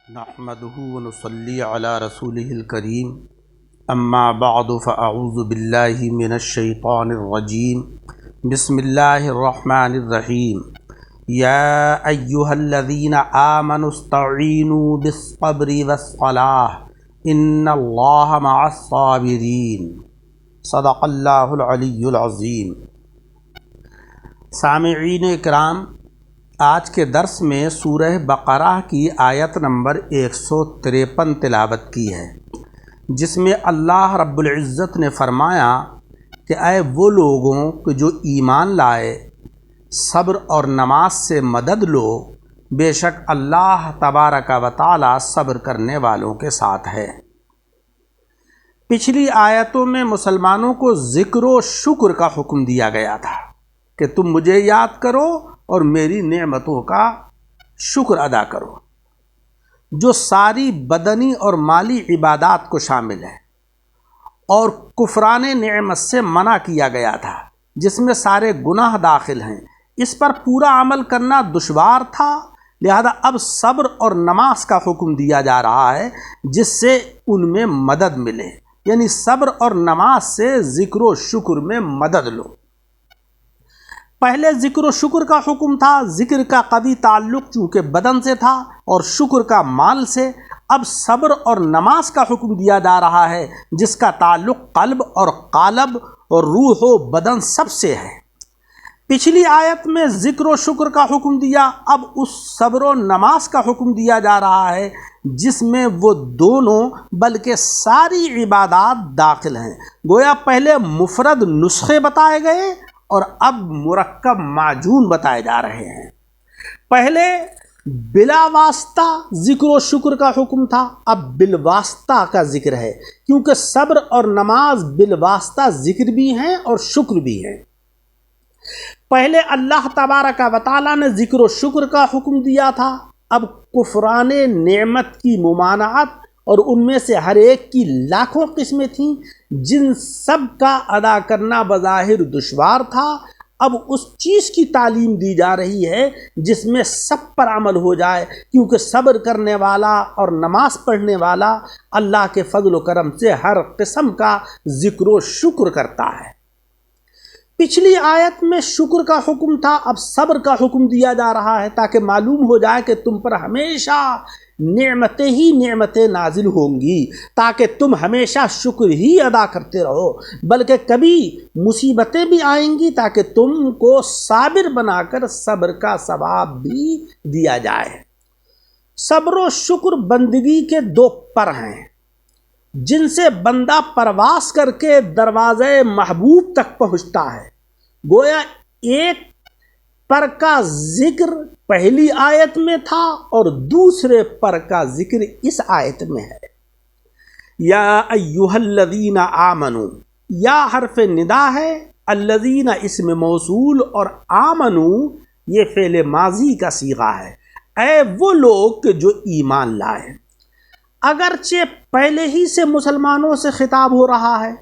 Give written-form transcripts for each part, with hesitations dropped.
نحمده ونصلي على رسوله الكريم اما بعد فاعوذ بالله من الشيطان الرجيم بسم الله الرحمن الرحيم يا ايها الذين آمنوا استعينوا بالصبر والصلاة ان الله مع الصابرين صدق الله العلي العظيم۔ سامعین اکرام، آج کے درس میں سورہ بقرہ کی آیت نمبر 153 تلاوت کی ہے، جس میں اللہ رب العزت نے فرمایا کہ اے وہ لوگوں کہ جو ایمان لائے، صبر اور نماز سے مدد لو، بے شک اللہ تبارک و تعالی صبر کرنے والوں کے ساتھ ہے۔ پچھلی آیتوں میں مسلمانوں کو ذکر و شکر کا حکم دیا گیا تھا کہ تم مجھے یاد کرو اور میری نعمتوں کا شکر ادا کرو، جو ساری بدنی اور مالی عبادات کو شامل ہے، اور کفران نعمت سے منع کیا گیا تھا جس میں سارے گناہ داخل ہیں۔ اس پر پورا عمل کرنا دشوار تھا، لہذا اب صبر اور نماز کا حکم دیا جا رہا ہے جس سے ان میں مدد ملے، یعنی صبر اور نماز سے ذکر و شکر میں مدد لو۔ پہلے ذکر و شکر کا حکم تھا، ذکر کا قوی تعلق چونکہ بدن سے تھا اور شکر کا مال سے، اب صبر اور نماز کا حکم دیا جا رہا ہے جس کا تعلق قلب اور قالب اور روح و بدن سب سے ہے۔ پچھلی آیت میں ذکر و شکر کا حکم دیا، اب اس صبر و نماز کا حکم دیا جا رہا ہے جس میں وہ دونوں بلکہ ساری عبادات داخل ہیں۔ گویا پہلے مفرد نسخے بتائے گئے اور اب مرکب معجون بتائے جا رہے ہیں۔ پہلے بلا واسطہ ذکر و شکر کا حکم تھا، اب بالواسطہ کا ذکر ہے، کیونکہ صبر اور نماز بالواسطہ ذکر بھی ہیں اور شکر بھی ہیں۔ پہلے اللہ تبارک و تعالیٰ نے ذکر و شکر کا حکم دیا تھا، اب کفران نعمت کی ممانعت اور ان میں سے ہر ایک کی لاکھوں قسمیں تھیں جن سب کا ادا کرنا بظاہر دشوار تھا، اب اس چیز کی تعلیم دی جا رہی ہے جس میں سب پر عمل ہو جائے، کیونکہ صبر کرنے والا اور نماز پڑھنے والا اللہ کے فضل و کرم سے ہر قسم کا ذکر و شکر کرتا ہے۔ پچھلی آیت میں شکر کا حکم تھا، اب صبر کا حکم دیا جا رہا ہے تاکہ معلوم ہو جائے کہ تم پر ہمیشہ نعمتیں ہی نعمتیں نازل ہوں گی، تاکہ تم ہمیشہ شکر ہی ادا کرتے رہو، بلکہ کبھی مصیبتیں بھی آئیں گی تاکہ تم کو صابر بنا کر صبر کا ثواب بھی دیا جائے۔ صبر و شکر بندگی کے دو پر ہیں جن سے بندہ پرواز کر کے دروازے محبوب تک پہنچتا ہے۔ گویا ایک پر کا ذکر پہلی آیت میں تھا اور دوسرے پر کا ذکر اس آیت میں ہے۔ یا ایھا الذین آمنوا، یا حرف ندا ہے، الذین اسم موصول اور آمنوا یہ فعل ماضی کا صیغہ ہے۔ اے وہ لوگ کہ جو ایمان لائے، اگرچہ پہلے ہی سے مسلمانوں سے خطاب ہو رہا ہے،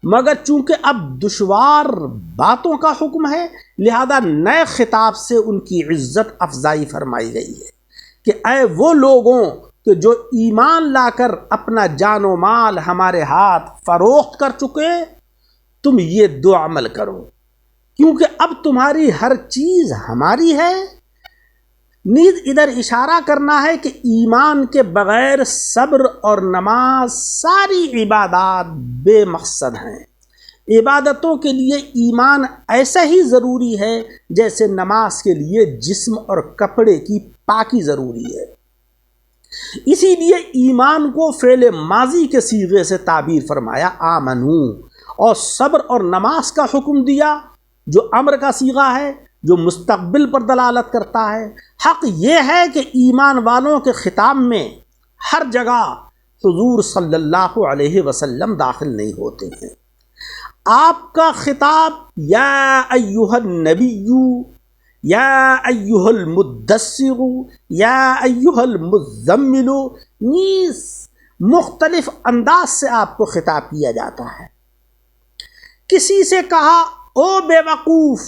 مگر چونکہ اب دشوار باتوں کا حکم ہے لہذا نئے خطاب سے ان کی عزت افزائی فرمائی گئی ہے کہ اے وہ لوگوں کہ جو ایمان لا کر اپنا جان و مال ہمارے ہاتھ فروخت کر چکے، تم یہ دو عمل کرو، کیونکہ اب تمہاری ہر چیز ہماری ہے۔ نیز ادھر اشارہ کرنا ہے کہ ایمان کے بغیر صبر اور نماز ساری عبادات بے مقصد ہیں۔ عبادتوں کے لیے ایمان ایسا ہی ضروری ہے جیسے نماز کے لیے جسم اور کپڑے کی پاکی ضروری ہے۔ اسی لیے ایمان کو فعل ماضی کے صیغے سے تعبیر فرمایا آمنو، اور صبر اور نماز کا حکم دیا جو امر کا صیغہ ہے، جو مستقبل پر دلالت کرتا ہے۔ حق یہ ہے کہ ایمان والوں کے خطاب میں ہر جگہ حضور صلی اللہ علیہ وسلم داخل نہیں ہوتے ہیں۔ آپ کا خطاب یا ایھا النبی، یا ایھا المدثر، یا ایھا المزمل، نیز مختلف انداز سے آپ کو خطاب کیا جاتا ہے۔ کسی سے کہا او بے وقوف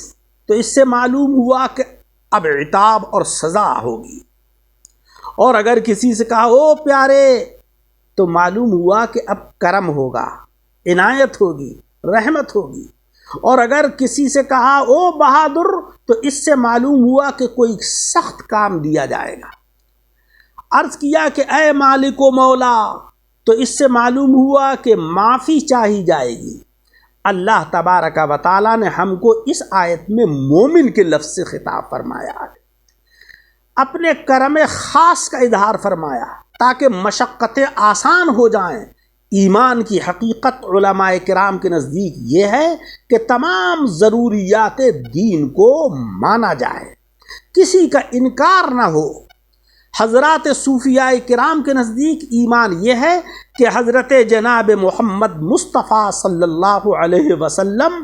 تو اس سے معلوم ہوا کہ اب عتاب اور سزا ہوگی، اور اگر کسی سے کہا او پیارے تو معلوم ہوا کہ اب کرم ہوگا، عنایت ہوگی، رحمت ہوگی، اور اگر کسی سے کہا او بہادر تو اس سے معلوم ہوا کہ کوئی سخت کام دیا جائے گا۔ عرض کیا کہ اے مالک و مولا، تو اس سے معلوم ہوا کہ معافی چاہی جائے گی۔ اللہ تبارک و تعالیٰ نے ہم کو اس آیت میں مومن کے لفظ سے خطاب فرمایا ہے، اپنے کرم خاص کا اظہار فرمایا تاکہ مشقتیں آسان ہو جائیں۔ ایمان کی حقیقت علماء کرام کے نزدیک یہ ہے کہ تمام ضروریات دین کو مانا جائے، کسی کا انکار نہ ہو۔ حضرات صوفیاء کرام کے نزدیک ایمان یہ ہے کہ حضرت جناب محمد مصطفیٰ صلی اللہ علیہ وسلم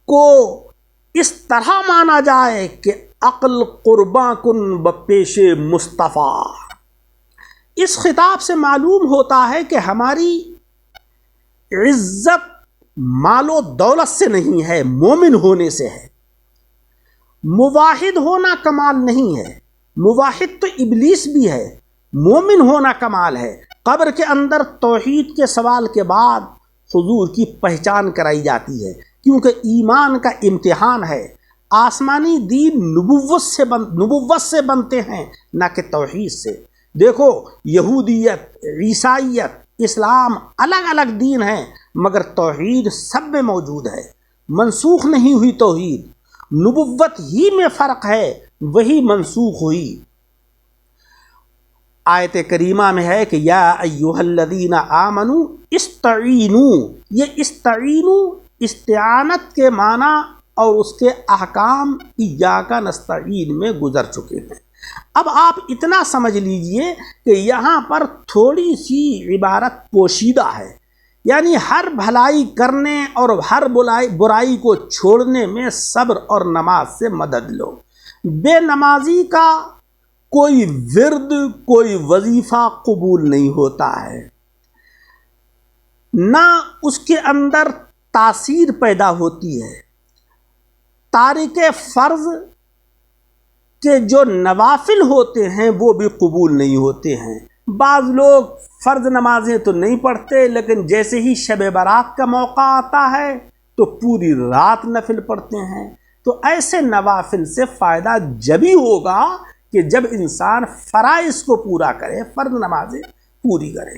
کو اس طرح مانا جائے کہ عقل قرباں کن بپیش مصطفیٰ۔ اس خطاب سے معلوم ہوتا ہے کہ ہماری عزت مال و دولت سے نہیں ہے، مومن ہونے سے ہے۔ موحد ہونا کمال نہیں ہے، موحد تو ابلیس بھی ہے، مومن ہونا کمال ہے۔ قبر کے اندر توحید کے سوال کے بعد حضور کی پہچان کرائی جاتی ہے، کیونکہ ایمان کا امتحان ہے۔ آسمانی دین نبوت سے بنتے ہیں، نہ کہ توحید سے۔ دیکھو یہودیت، عیسائیت، اسلام الگ الگ دین ہیں، مگر توحید سب میں موجود ہے، منسوخ نہیں ہوئی توحید۔ نبوت ہی میں فرق ہے، وہی منسوخ ہوئی۔ آیت کریمہ میں ہے کہ یا ایھا الذین آمنوا استعینوا، یہ استعینوا استعانت کے معنی اور اس کے احکام ایاک نستعین میں گزر چکے ہیں۔ اب آپ اتنا سمجھ لیجئے کہ یہاں پر تھوڑی سی عبارت پوشیدہ ہے، یعنی ہر بھلائی کرنے اور ہر برائی کو چھوڑنے میں صبر اور نماز سے مدد لو۔ بے نمازی کا کوئی ورد، کوئی وظیفہ قبول نہیں ہوتا ہے، نہ اس کے اندر تاثیر پیدا ہوتی ہے۔ تارک فرض کہ جو نوافل ہوتے ہیں وہ بھی قبول نہیں ہوتے ہیں۔ بعض لوگ فرض نمازیں تو نہیں پڑھتے، لیکن جیسے ہی شب برات کا موقع آتا ہے تو پوری رات نفل پڑھتے ہیں۔ تو ایسے نوافل سے فائدہ جبھی ہوگا کہ جب انسان فرائض کو پورا کرے، فرض نمازیں پوری کرے۔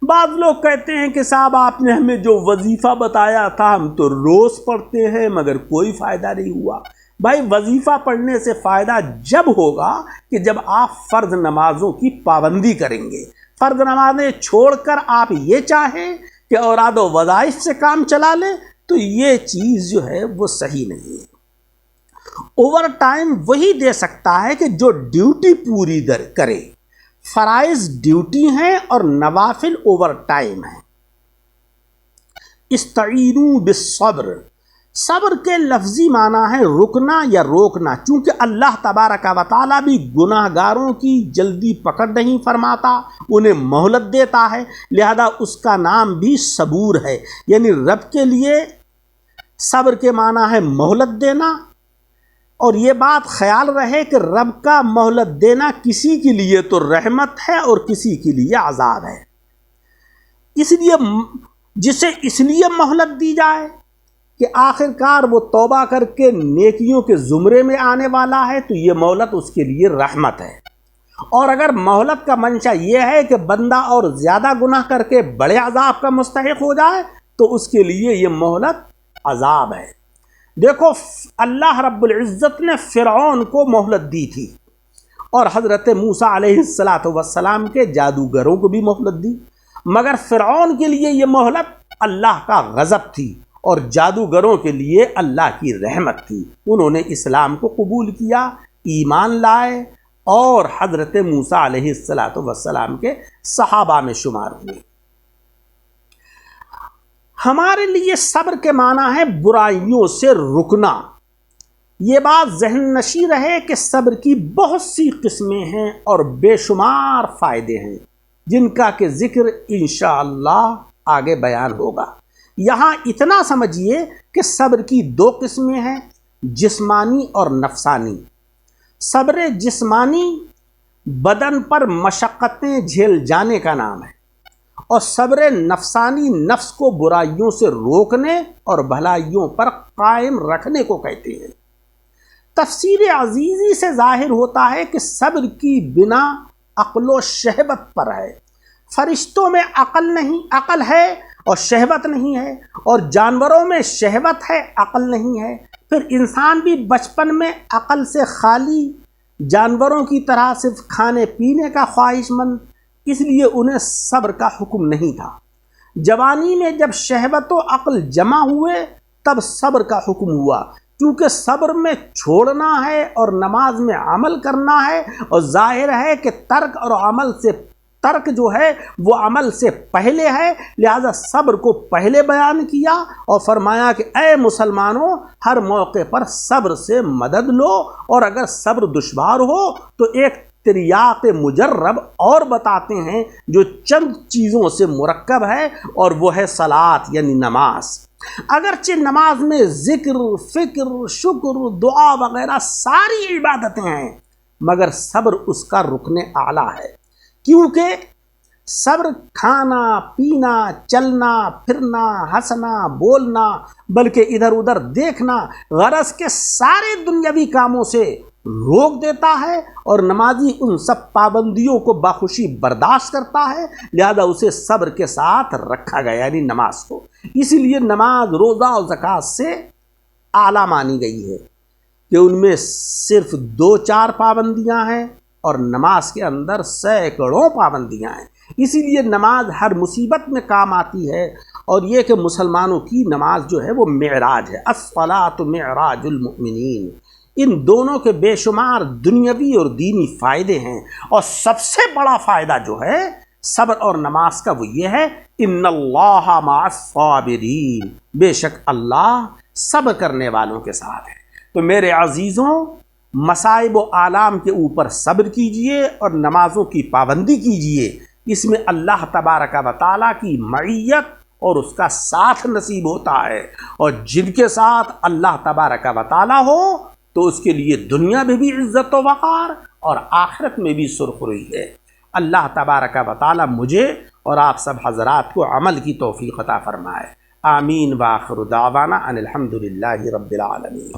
بعض لوگ کہتے ہیں کہ صاحب آپ نے ہمیں جو وظیفہ بتایا تھا ہم تو روز پڑھتے ہیں مگر کوئی فائدہ نہیں ہوا۔ بھائی وظیفہ پڑھنے سے فائدہ جب ہوگا کہ جب آپ فرض نمازوں کی پابندی کریں گے۔ فرض نمازیں چھوڑ کر آپ یہ چاہیں کہ اوراد و وظائف سے کام چلا لیں تو یہ چیز جو ہے وہ صحیح نہیں ہے۔ اوور ٹائم وہی دے سکتا ہے کہ جو ڈیوٹی پوری کرے۔ فرائض ڈیوٹی ہیں اور نوافل اوور ٹائم ہیں۔ استعینوا بالصبر، صبر کے لفظی معنی ہے رکنا یا روکنا، چونکہ اللہ تبارک و تعالیٰ بھی گناہ گاروں کی جلدی پکڑ نہیں فرماتا، انہیں مہلت دیتا ہے، لہذا اس کا نام بھی صبور ہے۔ یعنی رب کے لیے صبر کے معنی ہے مہلت دینا، اور یہ بات خیال رہے کہ رب کا مہلت دینا کسی کے لیے تو رحمت ہے اور کسی کے لیے عذاب ہے۔ اس لیے جسے اس لیے مہلت دی جائے کہ آخر کار وہ توبہ کر کے نیکیوں کے زمرے میں آنے والا ہے، تو یہ مہلت اس کے لیے رحمت ہے۔ اور اگر مہلت کا منشا یہ ہے کہ بندہ اور زیادہ گناہ کر کے بڑے عذاب کا مستحق ہو جائے تو اس کے لیے یہ مہلت عذاب ہے۔ دیکھو اللہ رب العزت نے فرعون کو مہلت دی تھی، اور حضرت موسیٰ علیہ السلام کے جادوگروں کو بھی مہلت دی، مگر فرعون کے لیے یہ مہلت اللہ کا غضب تھی اور جادوگروں کے لیے اللہ کی رحمت تھی۔ انہوں نے اسلام کو قبول کیا، ایمان لائے اور حضرت موسیٰ علیہ السلام کے صحابہ میں شمار ہوئے۔ ہمارے لیے صبر کے معنی ہے برائیوں سے رکنا۔ یہ بات ذہن نشیں رہے کہ صبر کی بہت سی قسمیں ہیں اور بے شمار فائدے ہیں، جن کا کہ ذکر انشاءاللہ آگے بیان ہوگا۔ یہاں اتنا سمجھیے کہ صبر کی دو قسمیں ہیں، جسمانی اور نفسانی۔ صبر جسمانی بدن پر مشقتیں جھیل جانے کا نام ہے، اور صبر نفسانی نفس کو برائیوں سے روکنے اور بھلائیوں پر قائم رکھنے کو کہتے ہیں۔ تفسیر عزیزی سے ظاہر ہوتا ہے کہ صبر کی بنا عقل و شہوت پر ہے۔ فرشتوں میں عقل ہے اور شہوت نہیں ہے، اور جانوروں میں شہوت ہے، عقل نہیں ہے۔ پھر انسان بھی بچپن میں عقل سے خالی، جانوروں کی طرح صرف کھانے پینے کا خواہش مند، اس لیے انہیں صبر کا حکم نہیں تھا۔ جوانی میں جب شہوت و عقل جمع ہوئے تب صبر کا حکم ہوا، کیونکہ صبر میں چھوڑنا ہے اور نماز میں عمل کرنا ہے، اور ظاہر ہے کہ ترک جو ہے وہ عمل سے پہلے ہے، لہذا صبر کو پہلے بیان کیا اور فرمایا کہ اے مسلمانوں، ہر موقع پر صبر سے مدد لو، اور اگر صبر دشوار ہو تو ایک تریاق مجرب اور بتاتے ہیں جو چند چیزوں سے مرکب ہے، اور وہ ہے صلاۃ یعنی نماز۔ اگرچہ نماز میں ذکر، فکر، شکر، دعا وغیرہ ساری عبادتیں ہیں، مگر صبر اس کا رکن اعلیٰ ہے، کیونکہ صبر کھانا پینا، چلنا پھرنا، ہنسنا بولنا، بلکہ ادھر ادھر دیکھنا، غرض کے سارے دنیاوی کاموں سے روک دیتا ہے، اور نمازی ان سب پابندیوں کو بخوشی برداشت کرتا ہے، لہذا اسے صبر کے ساتھ رکھا گیا، یعنی نماز کو۔ اسی لیے نماز، روزہ اور زکوٰۃ سے اعلیٰ مانی گئی ہے کہ ان میں صرف 2-4 پابندیاں ہیں، اور نماز کے اندر سینکڑوں پابندیاں ہیں۔ اسی لیے نماز ہر مصیبت میں کام آتی ہے، اور یہ کہ مسلمانوں کی نماز جو ہے وہ معراج ہے، الصلاۃ معراج المؤمنین۔ ان دونوں کے بے شمار دنیاوی اور دینی فائدے ہیں، اور سب سے بڑا فائدہ جو ہے صبر اور نماز کا وہ یہ ہے، ان اللہ مع الصابرین، بے شک اللہ صبر کرنے والوں کے ساتھ ہے۔ تو میرے عزیزوں، مصائب و آلام کے اوپر صبر کیجئے اور نمازوں کی پابندی کیجئے، اس میں اللہ تبارک و تعالیٰ کی معیت اور اس کا ساتھ نصیب ہوتا ہے، اور جن کے ساتھ اللہ تبارک و تعالیٰ ہو تو اس کے لیے دنیا میں بھی عزت و وقار اور آخرت میں بھی سرخروئی ہے۔ اللہ تبارک و تعالیٰ مجھے اور آپ سب حضرات کو عمل کی توفیق عطا فرمائے۔ آمین۔ وآخر دعوانا ان الحمد للہ رب العالمین۔